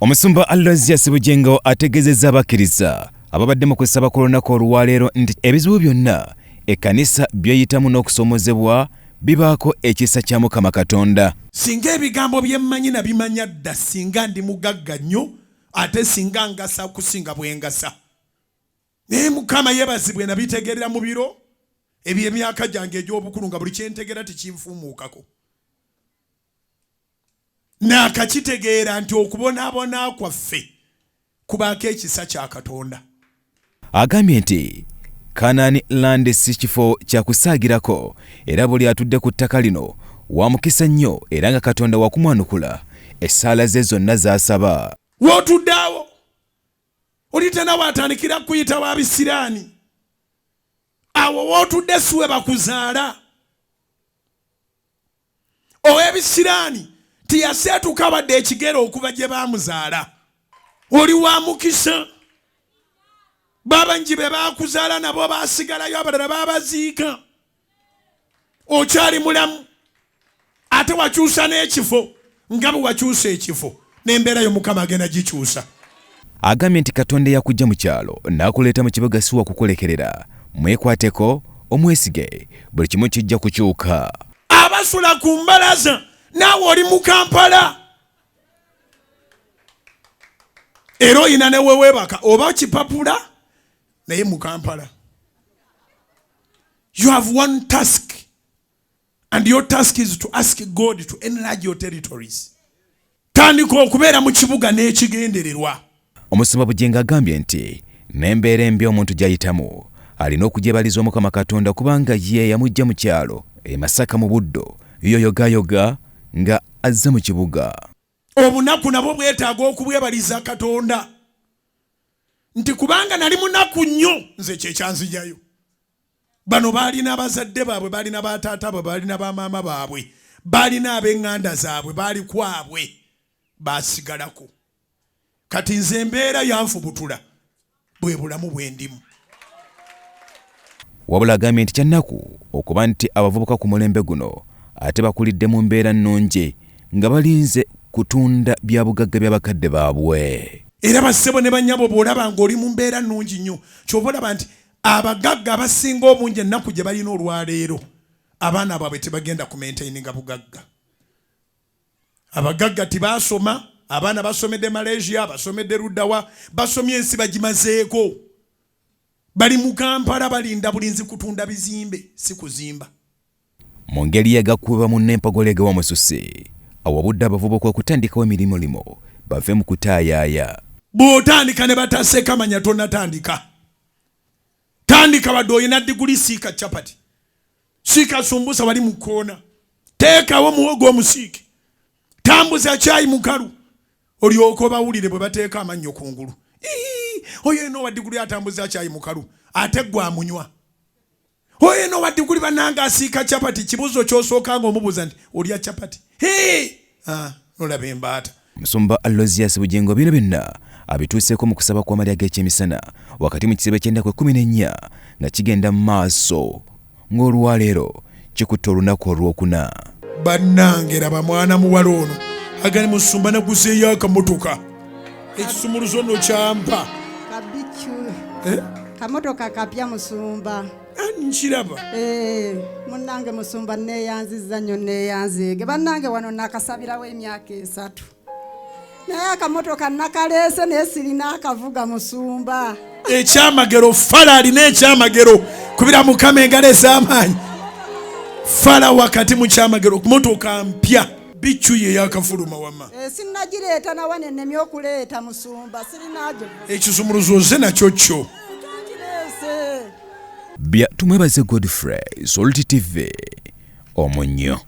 Omusumba Aloysius Sebujengo ategezezza abakkiriza ababadde mu kusaba ku lunaku olwaleero nti ebizibu byonna ekkanisa byeyitamu n'okusoomozebwa bibaako ekisa kya Mukama Katonda. Singa ebigambo bye mmanyi na bimanya dda, singa ndi mugagga nnyo ate singa ngasa kusinga bwengasa. Naye Mukama yeebazibwe nabitegerera mu biro eby'emyaka gyange egy'obukulu nga buli kyentegera tekinfuumuukako. Nakakitegeera nti okubonaabona kwaffe kubaako ekisa kya Katonda. Agambye nti Kanaani Land si kifo kya kusaagirako era buli atudde ku ttaka lino wa mukisa nnyo era nga Katonda wakumwanukula essaala ze zonna z'asaba. W'otudde awo oli tannawatandikira kuyita w'Abisiraani. Awo w'otudde siwe bakuzaala. Ow'Ebisiraani tiyaseetuka wadde ekigero okuva gye baamuzaala. Oli wa mukisa. Babanji be baakuzaala nabo baasigalayo, abalala baabaziika. Okyali mulamu ate wakyusa n'ekifo nga bwe wakyusa ekifo n'embeera yo Mukama agenda gikyusa. Agambye nti Katonda yakujja mu kyalo n'akuleeta mu kibuga siwa kukolekerera. Mwekwateko omwesige buli kimu kijja kukyuka. Abasula ku mbalaza naawe oli mu Kampala era oyina ne weewebaka oba kipapula naye mu Kampala. You have one task and your task is to ask God to enlarge your territories. Tandika okubeera mu kibuga n'ekigendererwa. Omusumba Bujenga agambye nti n'embeera embi omuntu gy'ayitamu alina okugyebaliza Mukama Katonda kubanga ye yamujja mu kyalo e Masaka mu Buddo yoyogayoga nga azze mu kibuga. Obunaku nabwo bwetaaga okubwebaliza Katonda nti kubanga nali munaku nnyo nze kyekyanzijayo. Bano baalina abazadde baabwe, baalina bataata baabwe, baalina bamaama baabwe, baalina ab'eŋŋanda zaabwe, baali kwabwe baasigalako. Kati nze embeera yanfubutula bwe bulamu bwe ndimu. Wabula agambye nti kyannaku okuba nti abavubuka ku mulembe guno ate bakulidde mu mbeera nnungi nga balinze kutunda bya bugagga by'abakadde baabwe. Era bassebo ne bannyabo bw'olaba ng'oli mu mbeera nnungi nnyo ky'oba olaba nti abagagga abasinga obungi ennaku gye balina olwaleero abaana baabwe tebagenda ku maintaininga bugagga. Abagagga tibaasoma, abaana basomedde Malaysia, basomedde Ruddawa, basomye ensi bagimazeeko. Bali mu Kampala balinda bulinzi kutunda bizimbe si kuzimba. Mu ngeri yagakuba mu n'empogolege w'omususse awabudde abavubuka okutandikawo emirimu limo bave mu kutaayaaya. Bw'otandika ne bataseeka manya tonnatandika. Tandika wadde oyina diguli siika chapati. Siika sumbusa wali mu kkoona. Teekawo muwogo omusiike. Tambuza caayi mukalu. Olyoka obawulire bwe bateeka amannyo kungulu. Oyo eno wadiguli atambuza caayi mukalu ate gwe amunywa. Oyo eno wadiguli bannanga asiika chapati kibuzo ky'osooka ng'omubuuza nti olya chapati. Nolaba embaata. Omusumba Aloysius Sebujengo bino byonna abituuseeko mu kusaba kw'amalya g'ekyemisana wakati mu kiseera ky'ennaku 14 nga kigenda mu maaso ng'olwaleero kikutte olunaku olwokuna. Bannange laba mwana muwala ono agani musumba naguzeeyo akamotoka ekisumuluzo nno kyampa kamotoka kapya musumba. Nkiraba. Munnange musumba neeyanzizza nnyo neeyanzeege. Bannange wano nakasabirawo emyaka 3. Naye akamotoka nakaleese naye sirina akavuga musumba. Ekyamagero Fala alina ekyamagero kubira Mukama engalo ez'amaanyi. Fala wakati mu kyamagero motoka mpya bicu ye yakafuluma wama. Sinnagireeta nawe nennemye okuleeta musumba sirinaagyo. Ekisumuluzo ze nakyo kyo. Bya tumwebaze Godfrey, Salt TV, Omunyo.